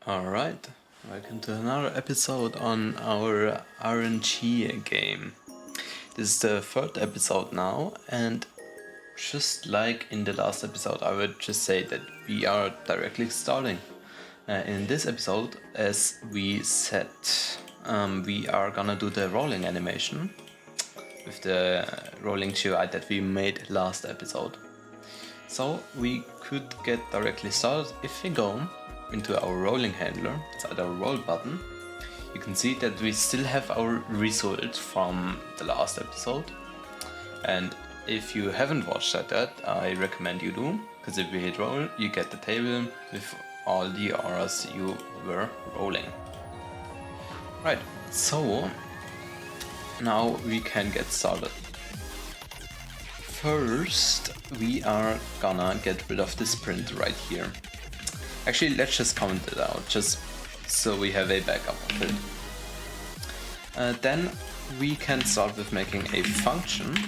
Alright, welcome to another episode on our RNG game. This is the third episode now, and just like in the last episode, I would just say that we are directly starting. In this episode, as we said, we are gonna do the rolling animation with the rolling GUI that we made last episode. So we could get directly started if we go into our rolling handler, inside our roll button. You can see that we still have our result from the last episode, and if you haven't watched that yet, I recommend you do, because if you hit roll, you get the table with all the auras you were rolling. Right, so now we can get started. First, we are gonna get rid of this print right here. Actually, let's just comment it out, just so we have a backup of it. Then we can start with making a function,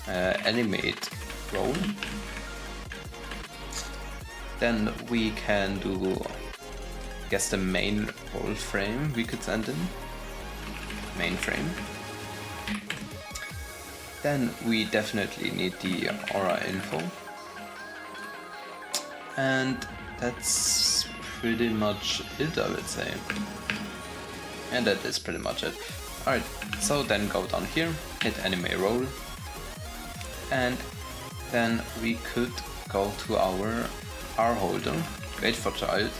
animate roll. Then we can do, I guess, the main roll frame we could send in. Main frame. Then we definitely need the aura info. And that's pretty much it, I would say. And that is pretty much it. Alright, so then go down here, hit animate roll. And then we could go to our R holder, wait for child,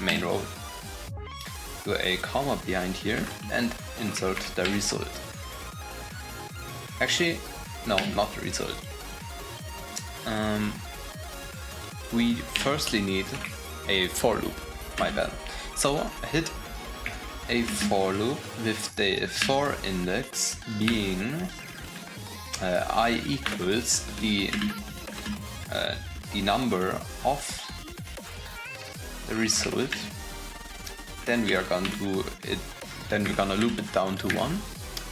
main roll. Do a comma behind here and insert the result. Actually, no, not the result. We firstly need a for loop, my bad. So hit a for loop with the for index being I equals the number of the result. Then we are gonna do it. Then we're gonna loop it down to 1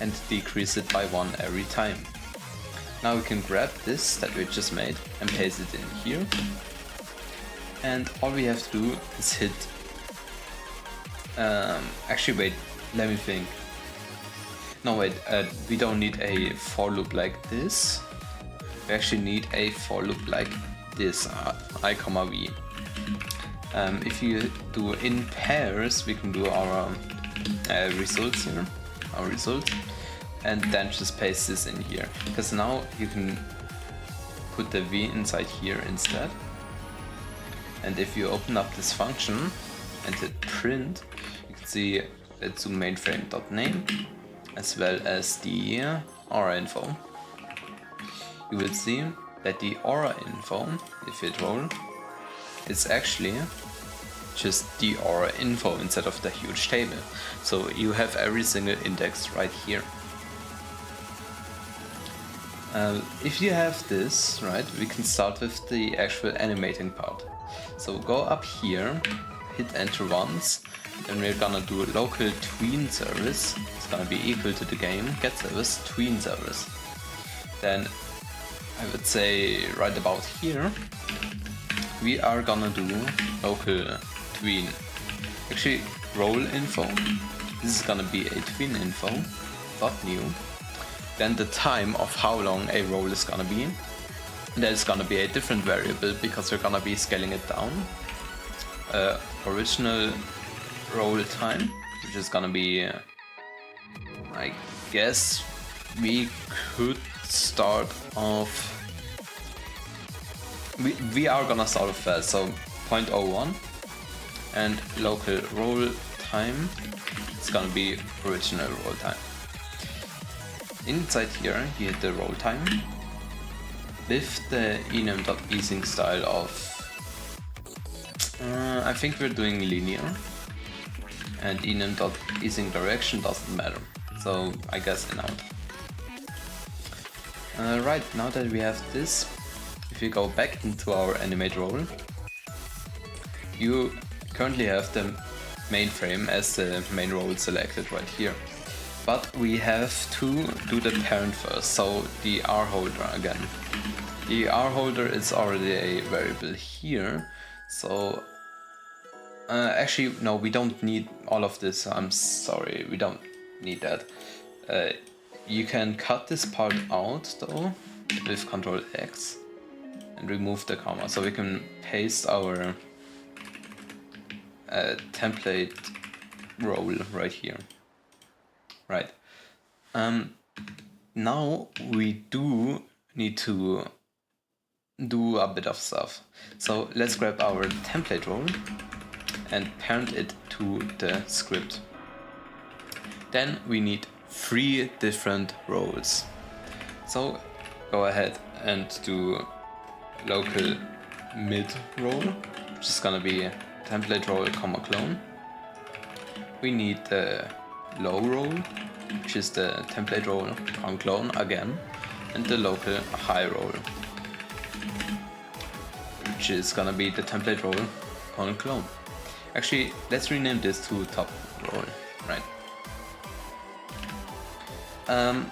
and decrease it by 1 every time. Now we can grab this that we just made and paste it in here. And all we have to do is hit... actually wait, let me think. No wait, we don't need a for loop like this. We actually need a for loop like this, I comma v. If you do in pairs, we can do our results here, our results, and then just paste this in here. Because now you can put the v inside here instead. And if you open up this function and hit print, you can see it's to mainframe.name as well as the aura info. You will see that the aura info, if you hit roll, is actually just the aura info instead of the huge table. So you have every single index right here. If you have this, right, we can start with the actual animating part. So go up here, hit enter once, then we're gonna do a local tween service. It's gonna be equal to the game get service tween service. Then I would say right about here we are gonna do local tween. Actually, roll info. This is gonna be a tween info dot new. Then the time of how long a roll is gonna be. That is gonna be a different variable because we're gonna be scaling it down. Original roll time, which is gonna be, I guess we could start off. We are gonna start off fast, so 0.01, and local roll time is gonna be original roll time. Inside here, you hit the roll time with the enum.easing style of, I think we're doing linear, and enum.easing direction doesn't matter, so I guess in out. Right, now that we have this, if we go back into our animate roll, you currently have the main frame as the main roll selected right here. But we have to do the parent first, so the R holder again. The R holder is already a variable here, so Actually, no, we don't need all of this. I'm sorry, we don't need that. You can cut this part out though with Ctrl X and remove the comma, so we can paste our template role right here. Right. Now we do need to do a bit of stuff. So let's grab our template role and parent it to the script. Then we need 3 different roles. So go ahead and do local mid role, which is gonna be template role, clone. We need the low role, which is the template role, clone again, and the local high role, which is gonna be the template role, clone. Actually, let's rename this to top role, right?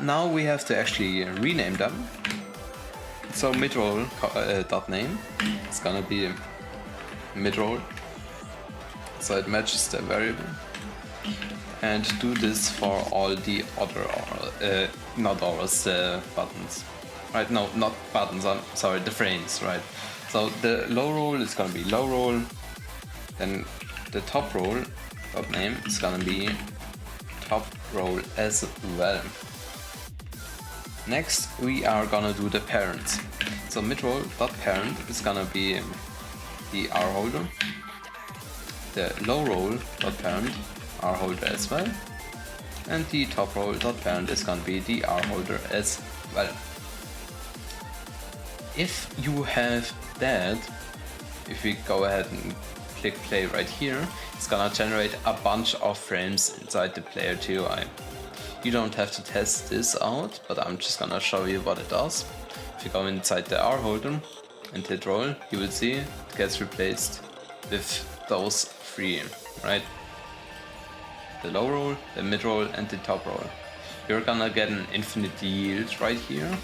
Now we have to actually rename them. So midroll dot name is gonna be midroll, so it matches the variable. And do this for all the other not ours, buttons. Right? No, not buttons. I'm sorry, the frames. Right. So the low roll is gonna be low roll. Then the top roll dot name is gonna be top roll as well. Next, we are gonna do the parents. So midroll dot parent is gonna be the R holder. The low roll dot parent R holder as well, and the top roll dot parent is gonna be the R holder as well. If you have that, if we go ahead and click play right here, it's gonna generate a bunch of frames inside the player GUI. You don't have to test this out, but I'm just gonna show you what it does. If you go inside the R holder and hit roll, you will see it gets replaced with those 3, right? The low roll, the mid roll, and the top roll. You're gonna get an infinite yield right here,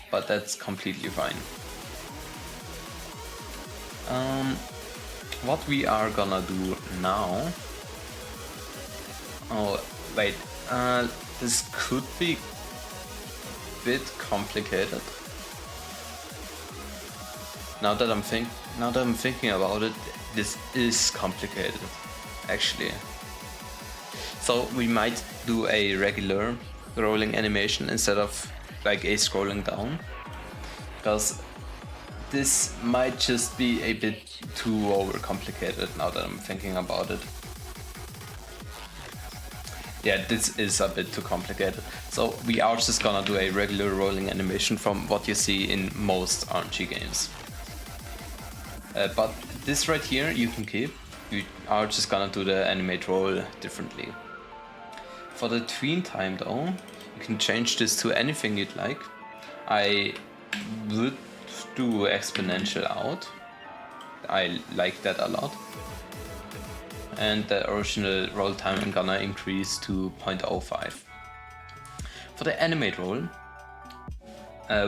but that's completely fine. What we are gonna do now... Oh, wait. This could be a bit complicated. Now that I'm thinking about it, this is complicated, actually. So we might do a regular rolling animation instead of like a scrolling down, because this might just be a bit too overcomplicated now that I'm thinking about it. Yeah, this is a bit too complicated. So we are just gonna do a regular rolling animation from what you see in most RNG games. But this right here you can keep. We are just gonna do the animate roll differently. For the tween time though, you can change this to anything you'd like. I would do exponential out. I like that a lot. And the original roll time I'm gonna increase to 0.05. For the animate roll,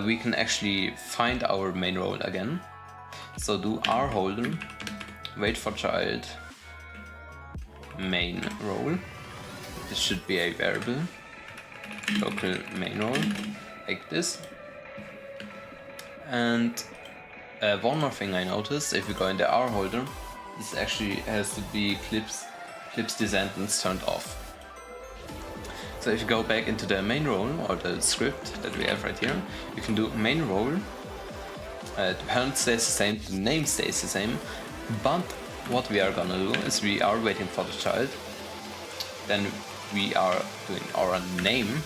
we can actually find our main roll again. So do R holder, wait for child, main roll. This should be a variable, local main roll, like this. And one more thing I noticed, if you go in the R holder, this actually has to be clips descendants turned off. So if you go back into the main roll or the script that we have right here, you can do main roll. The parent stays the same, the name stays the same, but what we are gonna do is we are waiting for the child. Then we are doing our name.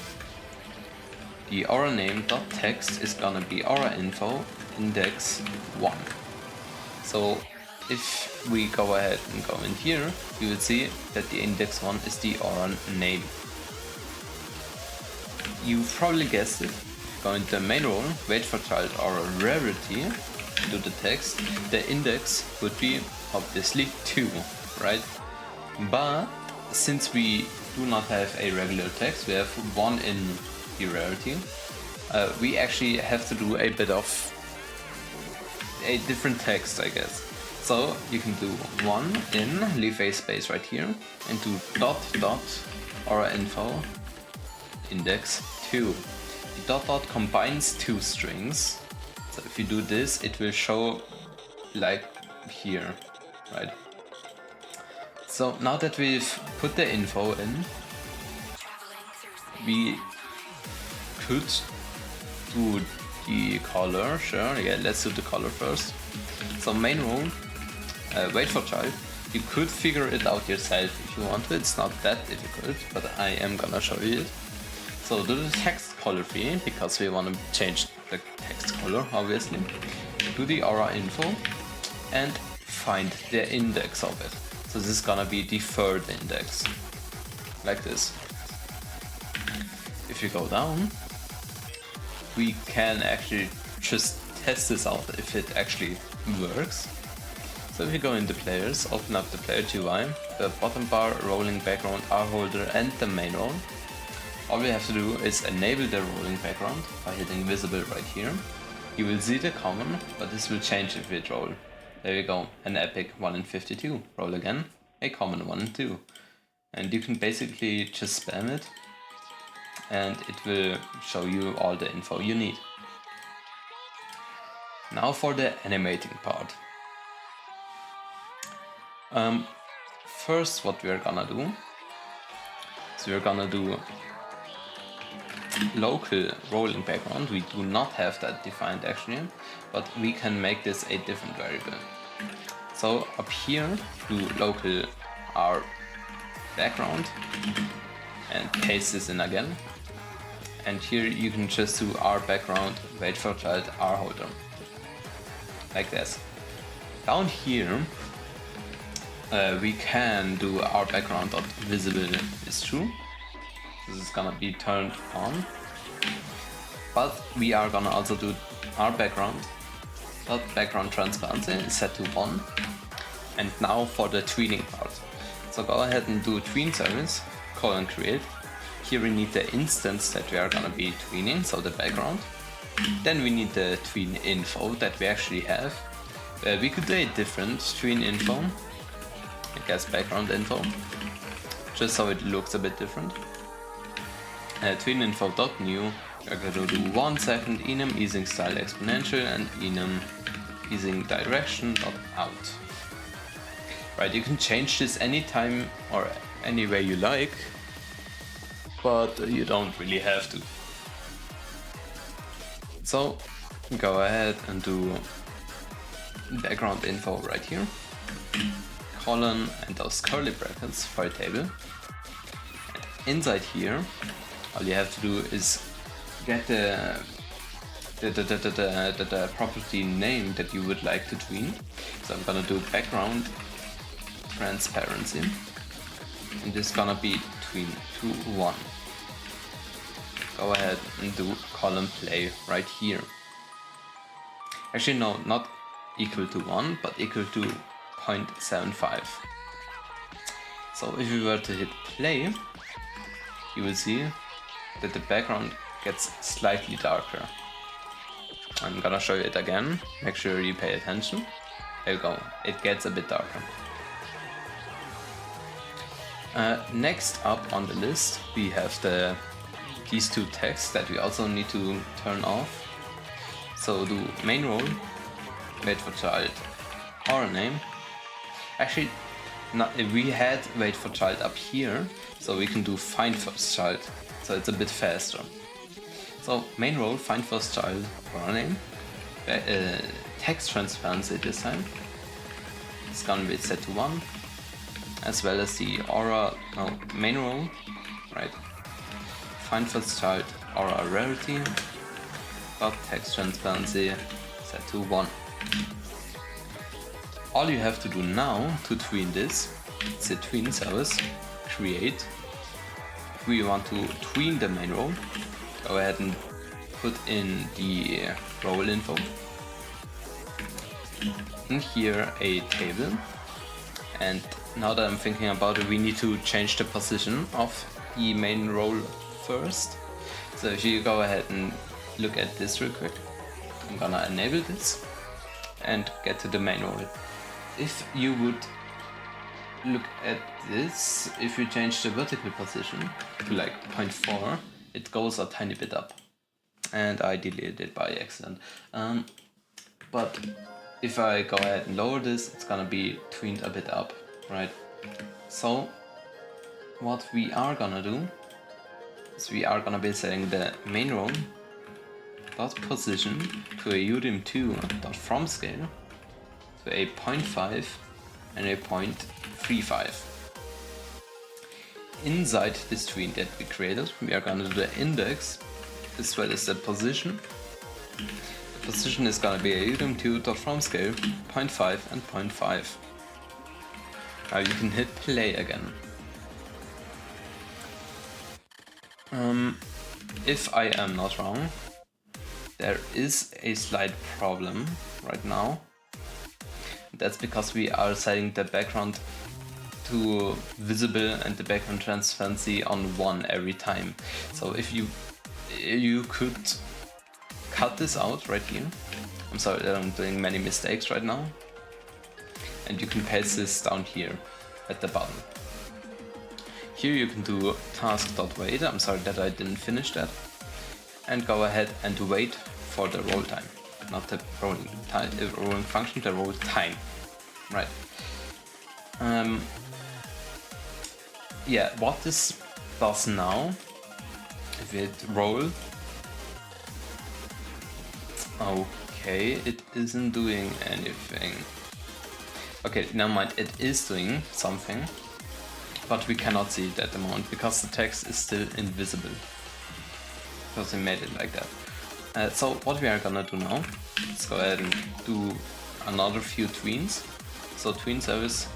The aura name dot text is gonna be aura info index 1. So if we go ahead and go in here, you will see that the index 1 is the aura name. You probably guessed it. Go into the main roll, wait for child aura rarity, do the text. The index would be obviously 2, right? But since we do not have a regular text, we have 1 in the rarity, we actually have to do a bit of a different text, I guess. So you can do one in, leave a space right here, and do dot dot aura info index 2. The dot dot combines two strings. So if you do this, it will show like here, right? So now that we've put the info in, we could do the color, sure, yeah, let's do the color first. So main role, wait for child. You could figure it out yourself if you want to, it's not that difficult, but I am gonna show you it. So do the text color free, because we want to change the text color, obviously. Do the aura info and find the index of it. So this is gonna be the third index, like this. If you go down, we can actually just test this out if it actually works. So if you go into players, open up the player GUI, the bottom bar, rolling background, R holder and the main role. All we have to do is enable the rolling background by hitting visible right here. You will see the common, but this will change if we roll. There you go, an epic 1 in 52. Roll again, a common 1 in 2. And you can basically just spam it and it will show you all the info you need. Now for the animating part. First what we are gonna do, so we're gonna do local rolling background. We do not have that defined actually, but we can make this a different variable. So up here, do local R background and paste this in again. And here you can just do R background, wait for child, R holder, like this. Down here, we can do R background dot visible is true. This is gonna be turned on, but we are gonna also do R background dot background transparency is set to 1. And now for the tweening part. So go ahead and do tween service, create. Here we need the instance that we are gonna be tweening, so the background. Then we need the tween info that we actually have. We could do a different tween info, I guess background info, just so it looks a bit different. Tween info dot new, we're gonna do 1 second enum easing style exponential and enum easing direction dot out. Right, you can change this anytime or any way you like, but you don't really have to. So go ahead and do background info right here, colon and those curly brackets for a table. And inside here, all you have to do is get the property name that you would like to tween. So I'm gonna do background transparency, and this is gonna be tween to 1. Go ahead and do column play right here. Actually no, not equal to 1, but equal to 0.75. So if you were to hit play, you will see that the background gets slightly darker. I'm gonna show you it again, make sure you pay attention. There you go, it gets a bit darker. Next up on the list we have these two texts that we also need to turn off. So do main role, wait for child, aura name. Actually, we had wait for child up here, so we can do find first child, so it's a bit faster. So main role, find first child, aura name, text transparency this time. It's gonna be set to 1, as well as the main role, right? Find first child, aura rarity, but text transparency set to 1. All you have to do now to tween this, it's a tween service, create. If we want to tween the main role, go ahead and put in the role info. In here a table, and now that I'm thinking about it, we need to change the position of the main role first. So if you go ahead and look at this real quick, I'm gonna enable this and get to the main role. if you would look at this, if you change the vertical position to like 0.4, it goes a tiny bit up. And I deleted it by accident. But if I go ahead and lower this, it's gonna be tweened a bit up, right? So what we are gonna do is we are gonna be setting the main roll dot position to a udim2 dot from scale to a 0.5 and a 0.35. Inside this tween that we created, we are gonna do the index as well as the position. The position is gonna be a udim2 dot from scale 0.5 and 0.5. Now you can hit play again. If I am not wrong, there is a slight problem right now. That's because we are setting the background to visible and the background transparency on 1 every time. So if you could cut this out right here. I'm sorry that I'm doing many mistakes right now. And you can paste this down here at the bottom. Here you can do task.wait. I'm sorry that I didn't finish that. And go ahead and wait for the roll time. Not the rolling function, the roll time. Right. Yeah, what this does now, if it roll, okay, it isn't doing anything. Okay, never mind, it is doing something, but we cannot see it at the moment because the text is still invisible. Because we made it like that. So what we are gonna do now, let's go ahead and do another few tweens. So tween service,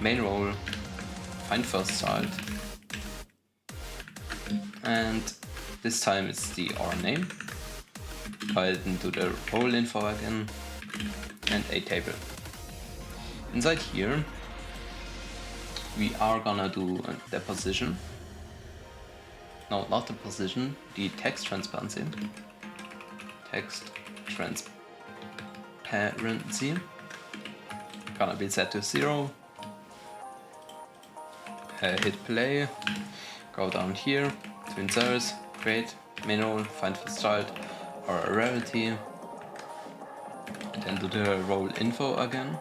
main roll, find first child, and this time it's the OR name. Go ahead and do the roll info again, and a table. Inside here, we are gonna do the position. No, not the position, the text transparency. Text transparency. Gonna be set to 0. Hit play. Go down here, tween service, create, main roll, find first child, or a rarity. And then do the roll info again.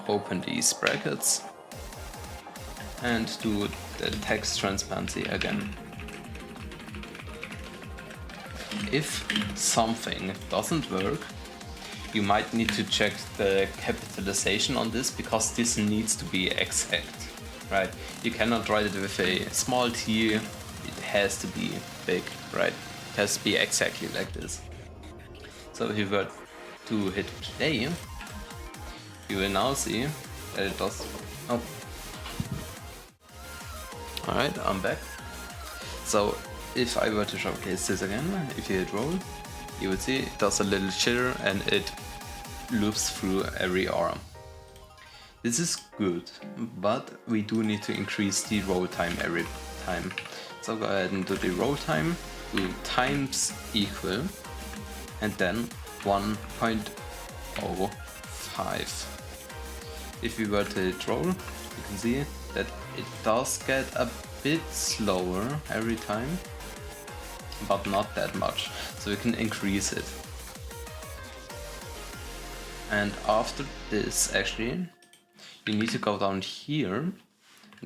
Open these brackets. And do the text transparency again. If something doesn't work, you might need to check the capitalization on this because this needs to be exact, right? You cannot write it with a small t, it has to be big, right? It has to be exactly like this. So if you were to hit play, you will now see that it does. Oh. Alright, I'm back. So if I were to showcase this again, if you hit roll, you would see it does a little jitter and it loops through every arm. This is good, but we do need to increase the roll time every time. So go ahead and do the roll time, do times equal, and then 1.05. If we were to hit roll, you can see that it does get a bit slower every time, but not that much, so we can increase it. And after this, actually, you need to go down here,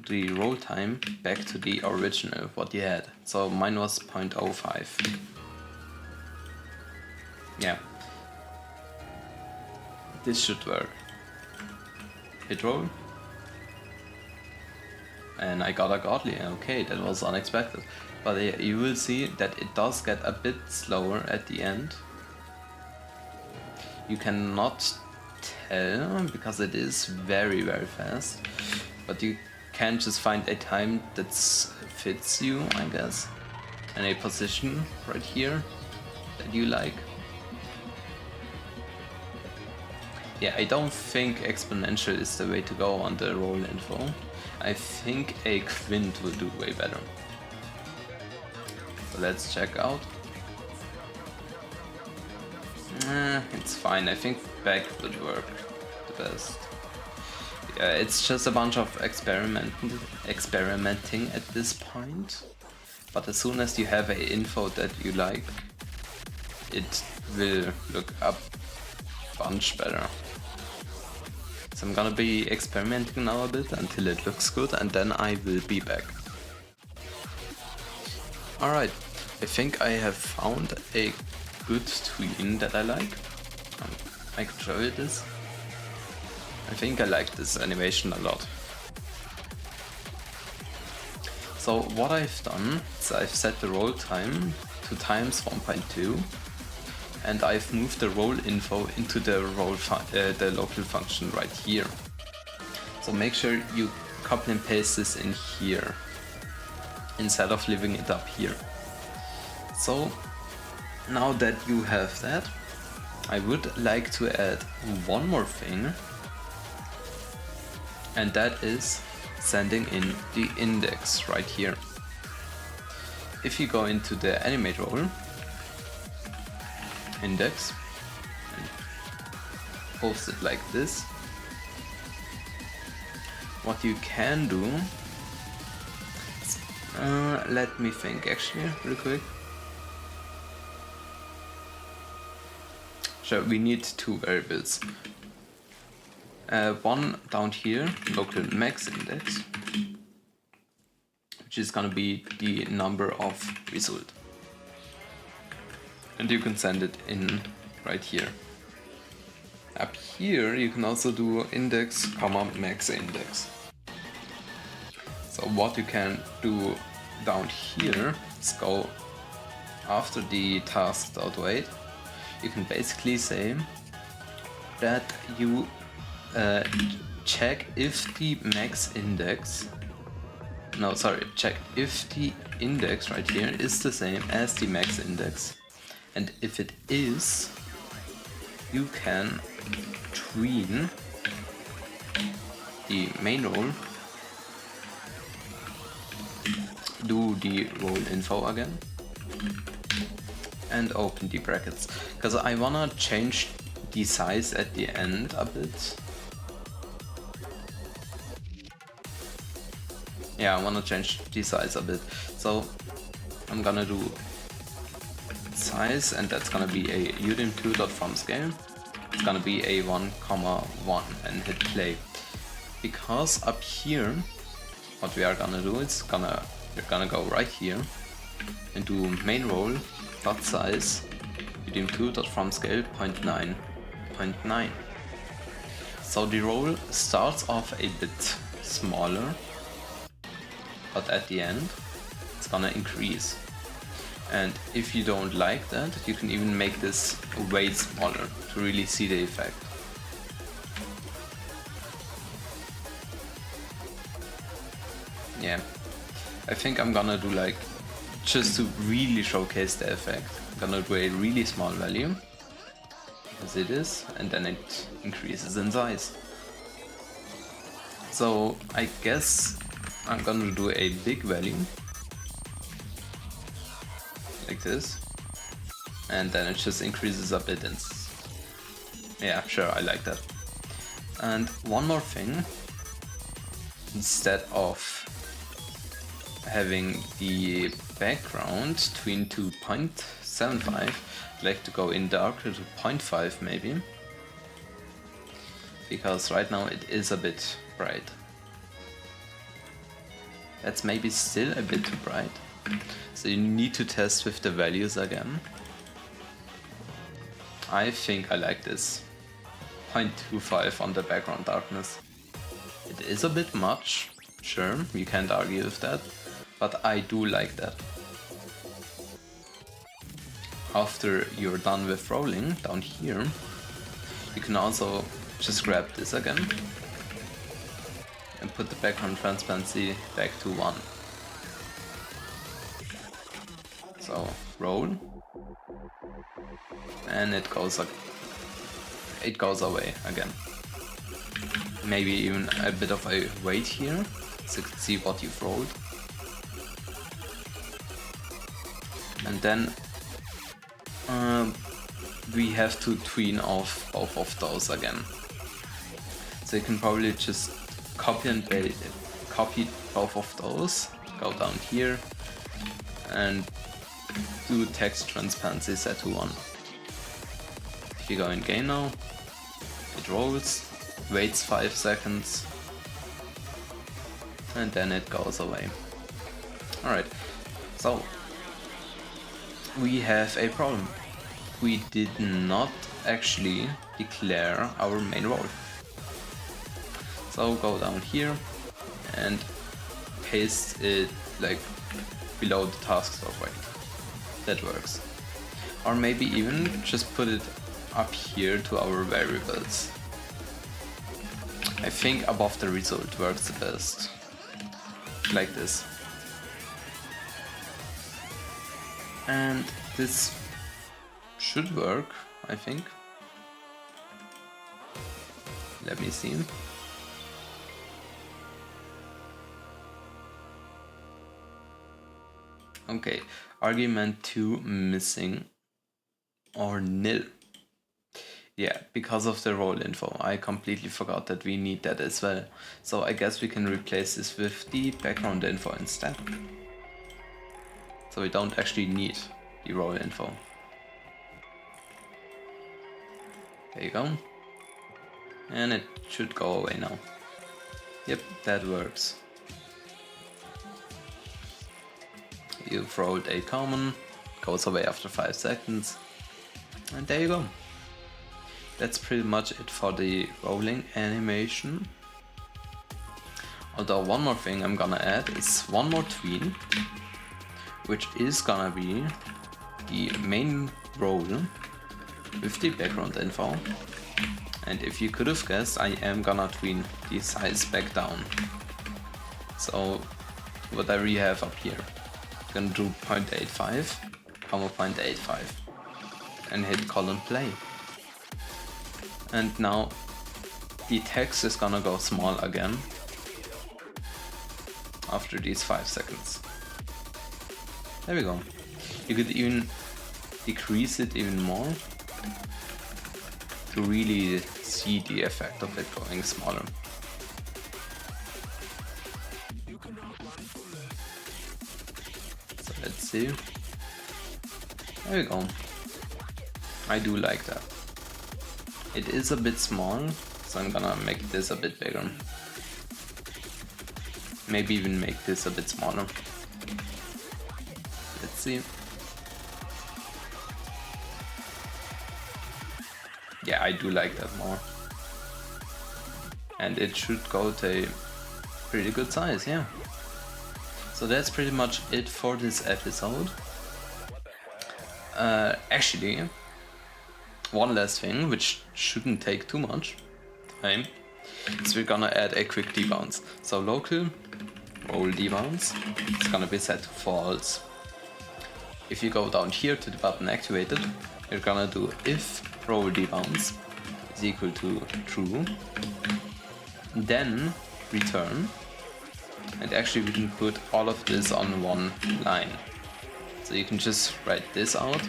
the roll time back to the original, what you had. So mine was 0.05. Yeah. This should work. Hit roll. And I got a godly. Okay, that was unexpected. But yeah, you will see that it does get a bit slower at the end. You cannot tell because it is very, very fast. But you can just find a time that fits you, I guess. And a position right here that you like. Yeah, I don't think exponential is the way to go on the roll info. I think a quint will do way better. So let's check out. It's fine, I think back would work the best. Yeah, it's just a bunch of experimenting at this point. But as soon as you have a info that you like, it will look a bunch better. So I'm gonna be experimenting now a bit until it looks good, and then I will be back. Alright, I think I have found a good tween that I like. I could show you this. I think I like this animation a lot. So what I've done is I've set the roll time to times 1.2, and I've moved the roll info into the the local function right here. So make sure you copy and paste this in here instead of leaving it up here. So now that you have that, I would like to add one more thing, and that is sending in the index right here. If you go into the animate roll, index, and post it like this, what you can do, let me think actually real quick. Sure, we need two variables. One down here, local max index, which is gonna be the number of result. And you can send it in right here. Up here you can also do index, comma, max index. So what you can do down here is go after the task.wait. You can basically say that you check if the max index, check if the index right here is the same as the max index, and if it is, you can tween the main roll, do the roll info again, and open the brackets, because I wanna change the size at the end a bit. Yeah, I wanna change the size a bit. So I'm gonna do size, and that's gonna be a udim2.fromScale. It's gonna be a 1,1 and hit play. Because up here, what we are gonna do is we're gonna go right here and do main roll dot size udim2.fromScale 0.9. So the roll starts off a bit smaller, but at the end it's gonna increase. And if you don't like that, you can even make this way smaller to really see the effect. Yeah, I think I'm gonna do like, just to really showcase the effect, I'm gonna do a really small value, as it is, and then it increases in size. So I guess I'm gonna do a big value, like this, and then it just increases a bit, and yeah, sure, I like that. And one more thing, instead of having the background tween to 0.75, I'd like to go in darker to 0.5 maybe, because right now it is a bit bright. That's maybe still a bit too bright, so you need to test with the values again. I think I like this 0.25 on the background darkness. It is a bit much, sure, you can't argue with that, but I do like that. After you're done with rolling down here, you can also just grab this again and put the background transparency back to 1. So roll, and it goes away again. Maybe even a bit of a wait here, so you can see what you've rolled. And then we have to tween off both of those again. So you can probably just copy and paste, copy both of those, go down here and do text transparency set to 1. If you go in game now, it rolls, waits 5 seconds, and then it goes away. Alright, so we have a problem. We did not actually declare our main role. So go down here and paste it like below the task stop weight. That works. Or maybe even just put it up here to our variables. I think above the result works the best. Like this. And this should work, I think. Let me see. Okay, argument 2 missing or nil. Yeah, because of the role info, I completely forgot that we need that as well. So I guess we can replace this with the background info instead. So we don't actually need the role info. There you go. And it should go away now. Yep, that works. You've rolled a common, goes away after 5 seconds. And there you go. That's pretty much it for the rolling animation. Although one more thing I'm gonna add is one more tween, which is gonna be the main role with the background info. And if you could have guessed, I am gonna tween the size back down. So whatever you have up here, I'm gonna do 0.85, 0.85 and hit colon play. And now the text is gonna go small again after these 5 seconds. There we go. You could even decrease it even more to really see the effect of it going smaller. So let's see. There we go. I do like that. It is a bit small, so I'm gonna make this a bit bigger. Maybe even make this a bit smaller. Let's see. Yeah, I do like that more. And it should go to a pretty good size, yeah. So that's pretty much it for this episode. Actually, one last thing, which shouldn't take too much time, is we're gonna add a quick debounce. So local roll debounce is gonna be set to false. If you go down here to the button activated, you're gonna do if roll debounce is equal to true, then return, and actually we can put all of this on one line. So you can just write this out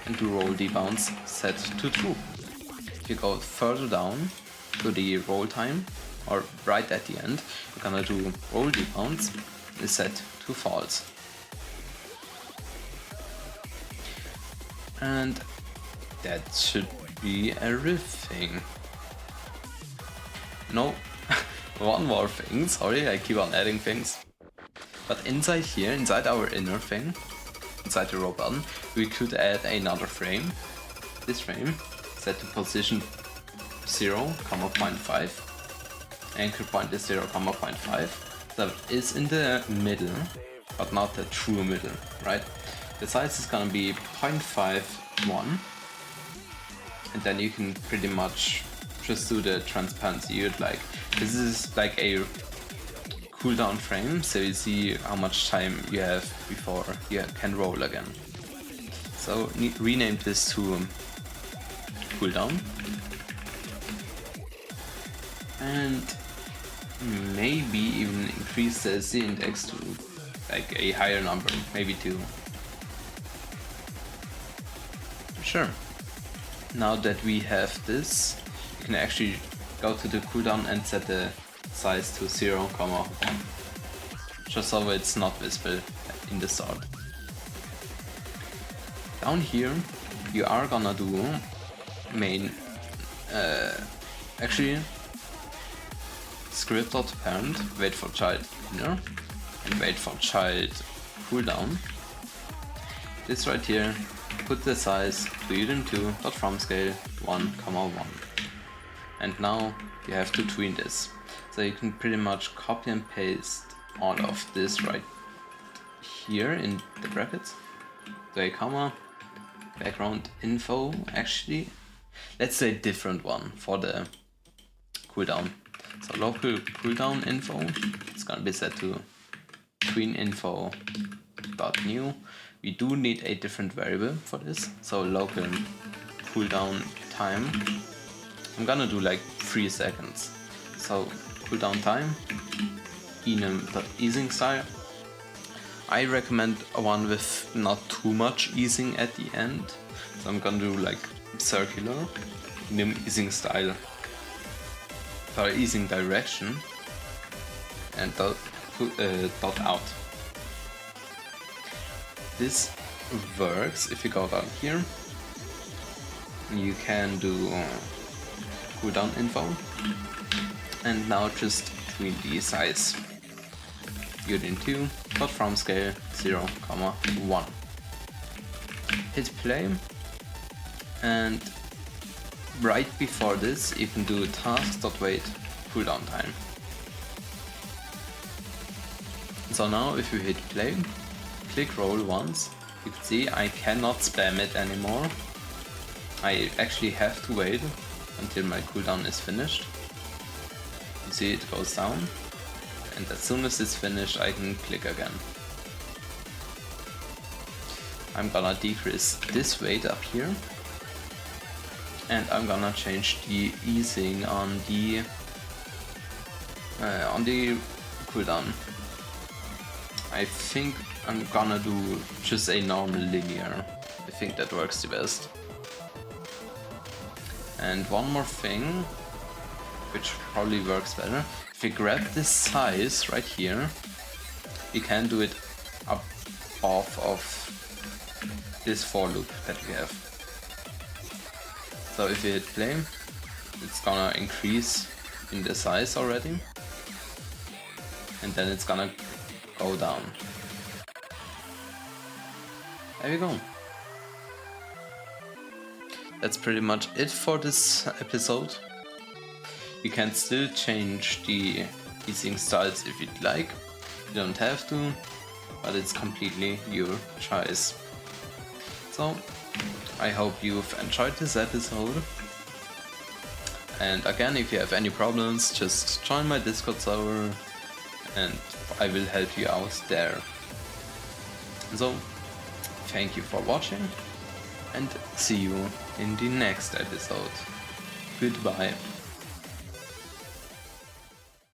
and do roll debounce set to true. If you go further down to the roll time, or right at the end, you're gonna do roll debounce is set to false. And that should be everything. No, one more thing, sorry, I keep on adding things. But inside here, inside our inner thing, inside the row button, we could add another frame. This frame set to position 0,5. Anchor point is 0,5. So it is in the middle, but not the true middle, right? The size is gonna be 0.51. And then you can pretty much just do the transparency you'd like. This is like a cooldown frame, so you see how much time you have before you can roll again. So rename this to cooldown. And maybe even increase the Z index to like a higher number, maybe 2. Sure. Now that we have this, you can actually go to the cooldown and set the size to 0,1. Just so it's not visible in the start. Down here you are gonna do main actually script.parent, wait for child inner and wait for child cooldown. This right here, put the size to udim2.fromScale 1,1. And now you have to tween this. So you can pretty much copy and paste all of this right here in the brackets. So a comma, background info, actually, let's say different one for the cooldown. So local cooldown info, it's gonna be set to tween info.new. We do need a different variable for this, so local cooldown time. I'm gonna do like 3 seconds. So cooldown time, enum.easing style. I recommend one with not too much easing at the end. So I'm gonna do like circular, enum easing style, for easing direction, and dot out. This works if you go down here. You can do cooldown info, and now just tween the size udim2.fromScale 0,1. Hit play, and right before this you can do task.wait cooldown time. So now if you hit play, click roll once, you can see I cannot spam it anymore. I actually have to wait until my cooldown is finished. You see it goes down, and as soon as it's finished I can click again. I'm gonna decrease this weight up here, and I'm gonna change the easing on the cooldown. I think I'm gonna do just a normal linear. I think that works the best. And one more thing, which probably works better. If you grab this size right here, you can do it above of this for loop that we have. So if you hit play, it's gonna increase in the size already, and then it's gonna go down. There we go. That's pretty much it for this episode. You can still change the easing styles if you'd like. You don't have to, but it's completely your choice. So, I hope you've enjoyed this episode. And again, if you have any problems, just join my Discord server and I will help you out there. So, thank you for watching and see you in the next episode. Goodbye.